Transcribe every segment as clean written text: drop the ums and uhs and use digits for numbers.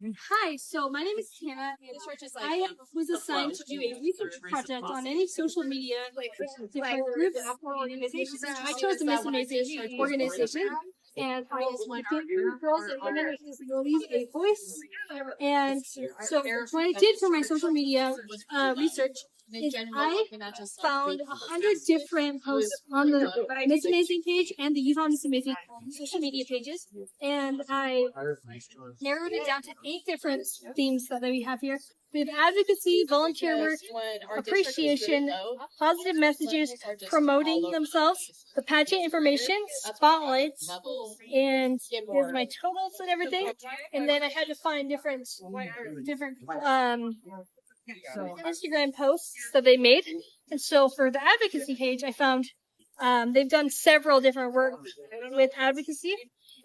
Hi, so my name is Tana, and I was assigned to do a research project on any social media, different groups or organizations. I chose the Miss Amazing organization, and I was giving girls and women with disabilities a voice. And so, what I did for my social media research is I found 100 different posts on the Miss Amazing page and the Utah Miss Amazing social media pages, and I narrowed it down to 8 different themes that we have here. We have advocacy, volunteer work, appreciation, positive messages, promoting themselves, the pageant information, spotlights, and here's my totals and everything. And then I had to find different Instagram posts that they made. And so for the advocacy page, I found they've done several different work with advocacy.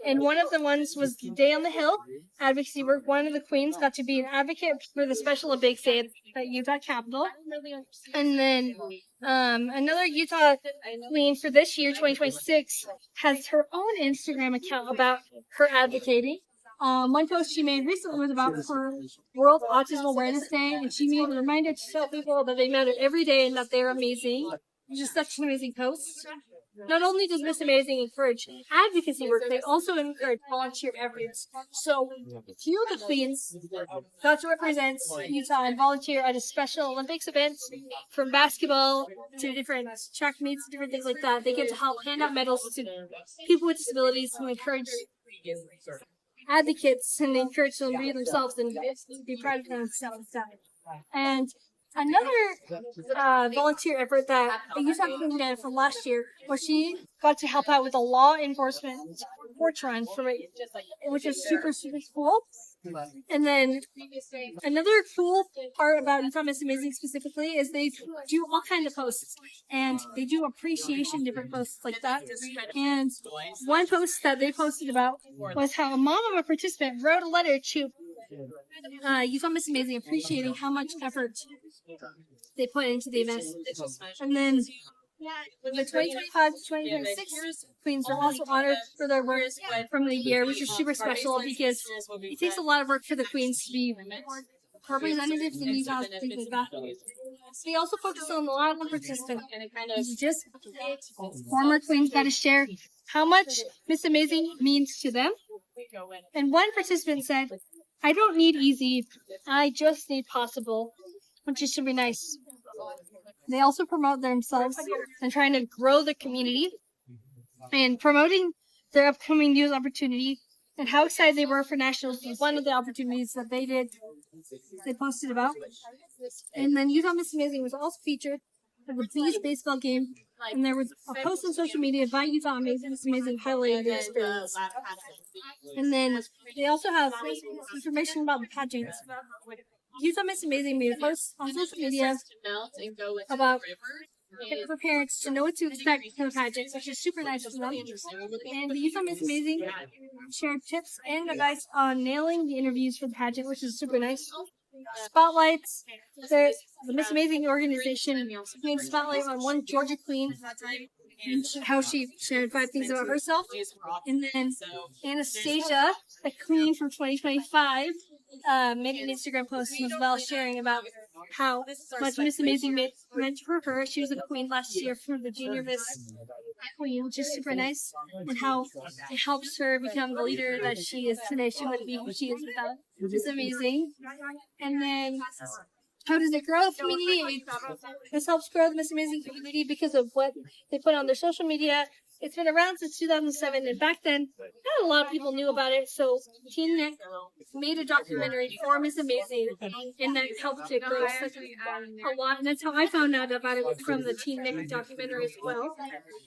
And one of the ones was Day on the Hill advocacy work. One of the queens got to be an advocate for the Special Olympics Day at Utah Capitol. And then another Utah queen for this year, 2026, has her own Instagram account about her advocating. One post she made recently was about her World Autism Awareness Day, and she made a reminder to tell people that they matter every day and that they're amazing. It's just such an amazing post. Not only does Miss Amazing encourage advocacy work, they also encourage volunteer efforts. So, a few of the queens got to represent Utah and volunteer at a Special Olympics event, from basketball to different track meets, different things like that. They get to help hand out medals to people with disabilities who encourage advocates and encourage them to be themselves and be proud of themselves. And another volunteer effort that I used to have from last year was she got to help out with a law enforcement porch run for it, which is super, super cool. And then another cool part about Utah Miss Amazing specifically is they do all kinds of posts, and they do appreciation different posts like that. And one post that they posted about was how a mom of a participant wrote a letter to Utah Miss Amazing appreciating how much effort they put into the event. And then the 2025 to 2026 queens were also honored for their work from the year, which is super special because it takes a lot of work for the queens to be representatives in Utah and things like that. They also focus on a lot of the participants. Just former queens got to share how much Miss Amazing means to them. And one participant said, "I don't need easy, I just need possible," which is super nice. They also promote themselves and trying to grow the community and promoting their upcoming news opportunity and how excited they were for nationals was one of the opportunities that they posted about. And then Utah Miss Amazing was also featured at the Bees baseball game, and there was a post on social media by Utah Miss Amazing highlighting the experience. And then they also have information about the pageants. Utah Miss Amazing made a post on social media about for parents to know what to expect from the pageant, which is super nice of them. And the Utah Miss Amazing shared tips and advice on nailing the interviews for the pageant, which is super nice. Spotlights. The Miss Amazing organization made a spotlight on one Georgia queen and how she shared 5 things about herself. And then Anastasia, a queen from 2025, made an Instagram post as well, sharing about how much Miss Amazing meant for her. She was a queen last year for the Junior Miss Queen, which is super nice, and how it helps her become the leader that she is today. She wouldn't be who she is without. It's amazing. And then how does it grow the community? This helps grow the Miss Amazing community because of what they put on their social media. It's been around since 2007, and back then, not a lot of people knew about it. So Teen Nick made a documentary for Miss Amazing, and that helped it grow a lot. And that's how I found out about it, from the Teen Nick documentary as well.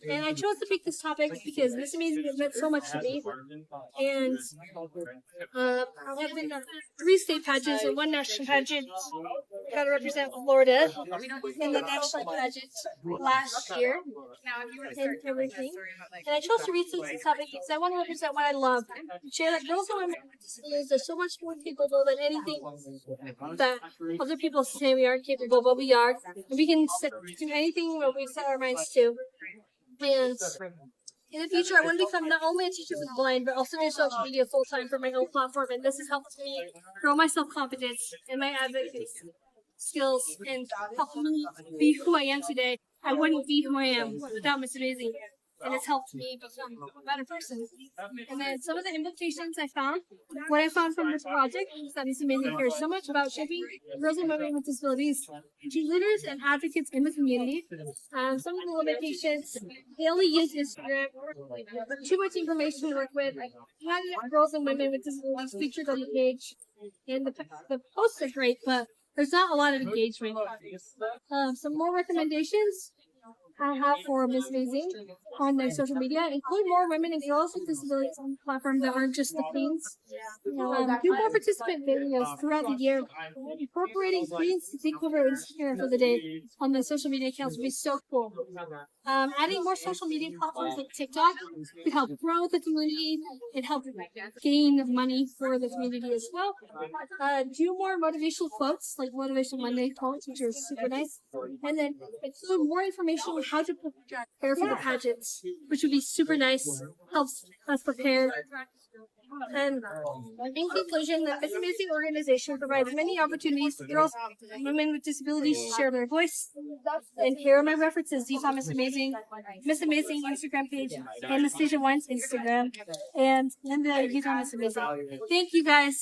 And I chose to pick this topic because Miss Amazing has meant so much to me. And I've been to 3 state pageants and 1 national pageant. I got to represent Florida in the national pageant last year and everything. And I chose to research this topic because I want to represent what I love. Share that girls and women with disabilities are so much more capable than anything that other people say we aren't capable, but we are. And we can do anything that we set our minds to. And In the future, I want to become not only a teacher for the blind, but also in social media full time for my own platform. And this has helped me grow my self confidence and my advocacy skills and helped me be who I am today. I wouldn't be who I am without Miss Amazing. And it's helped me become a better person. And then some of the implications I found, what I found from this project is that Miss Amazing cares so much about shaping girls and women with disabilities into leaders and advocates in the community. Some of the limitations, they only use Instagram, too much information to work with, not enough girls and women with disabilities featured on the page. And the posts are great, but there's not a lot of engagement. Some more recommendations I have for Miss Amazing on their social media include more women and girls with disabilities on the platform that aren't just the queens. Do more participant videos throughout the year. Incorporating queens to take over Instagram for the day on the social media accounts would be so cool. Adding more social media platforms like TikTok could help grow the community and help gain money for the community as well. Do more motivational quotes, like Motivational Monday quotes, which are super nice. And then include more information on how to prepare for the pageants, which would be super nice. Helps us prepare. And in conclusion, the Miss Amazing organization provides many opportunities for girls and women with disabilities to share their voice. And here are my references. Utah Miss Amazing Instagram page, and the Station One's Instagram, and the Utah Miss Amazing. Thank you guys.